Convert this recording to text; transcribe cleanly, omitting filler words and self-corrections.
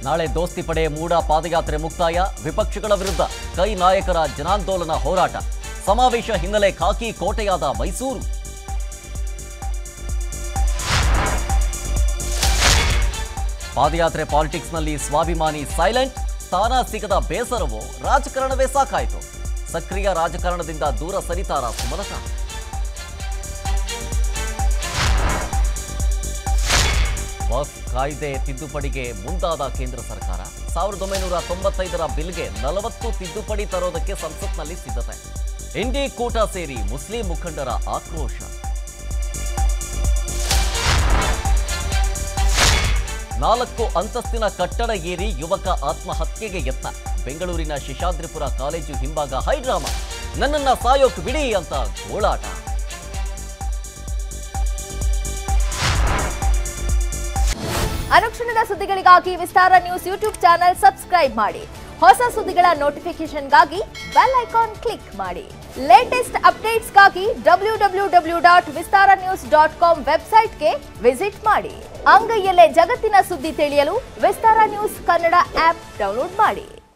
ನಾಳೆ ದೋಸ್ತಿ ಪಡೆ ಮೂಡ ಪಾದಯಾತ್ರೆ ಮುಕ್ತಾಯ, ವಿಪಕ್ಷಗಳ ವಿರುದ್ಧ ಕೈ ನಾಯಕರ ಜನಾಂದೋಲನ ಹೋರಾಟ. ಸಮಾವೇಶ ಹಿನ್ನೆಲೆ ಖಾಕಿ ಕೋಟೆಯಾದ ಮೈಸೂರು. ಪಾದಯಾತ್ರೆ ಪಾಲಿಟಿಕ್ಸ್ನಲ್ಲಿ ಸ್ವಾಭಿಮಾನಿ ಸೈಲೆಂಟ್, ಸ್ಥಾನ ಸಿಗದ ಬೇಸರವೋ ರಾಜಕಾರಣವೇ ಸಾಕಾಯಿತು. ಸಕ್ರಿಯ ರಾಜಕಾರಣದಿಂದ ದೂರ ಸರಿತಾರ ಸುಮಲತಾ. ವಕ್ಫ್ ಕಾಯ್ದೆ ತಿದ್ದುಪಡಿಗೆ ಮುಂದಾದ ಕೇಂದ್ರ ಸರ್ಕಾರ 1995ರ ಬಿಲ್ಗೆ 40 ತಿದ್ದುಪಡಿ ತರೋದಕ್ಕೆ ಸಂಸತ್ನಲ್ಲಿ ಸಿದ್ಧತೆ. ಇಂಡಿ ಕೂಟ ಸೇರಿ ಮುಸ್ಲಿಂ ಮುಖಂಡರ ಆಕ್ರೋಶ. ನಾಲ್ಕು ಅಂತಸ್ತಿನ ಕಟ್ಟಡ ಏರಿ ಯುವಕ ಆತ್ಮಹತ್ಯೆಗೆ ಯತ್ನ. ಬೆಂಗಳೂರಿನ ಶೇಷಾದ್ರಿಪುರ ಕಾಲೇಜು ಹಿಂಭಾಗ ಹೈಡ್ರಾಮಾ. ನನ್ನನ್ನ ಸಾಯೋಕ್ ಬಿಡಿ ಅಂತ ಗೋಳಾಟ. ಅನುಕ್ಷಣದ ಸುದ್ದಿಗಳಿಗಾಗಿ ವಿಸ್ತಾರ ನ್ಯೂಸ್ ಯೂಟ್ಯೂಬ್ ಚಾನೆಲ್ ಸಬ್ಸ್ಕ್ರೈಬ್ ಮಾಡಿ. ಹೊಸ ಸುದ್ದಿಗಳ ನೋಟಿಫಿಕೇಶನ್ಗಾಗಿ ಬೆಲ್ ಐಕಾನ್ ಕ್ಲಿಕ್ ಮಾಡಿ. ಲೇಟೆಸ್ಟ್ ಅಪ್ಡೇಟ್ಸ್ಗಾಗಿ www.vistaranews.com ವೆಬ್ಸೈಟ್ಗೆ ವಿಸಿಟ್ ಮಾಡಿ. ಅಂಗೈಯಲ್ಲೇ ಜಗತ್ತಿನ ಸುದ್ದಿ ತಿಳಿಯಲು ವಿಸ್ತಾರ ನ್ಯೂಸ್ ಕನ್ನಡ ಆಪ್ ಡೌನ್ಲೋಡ್ ಮಾಡಿ.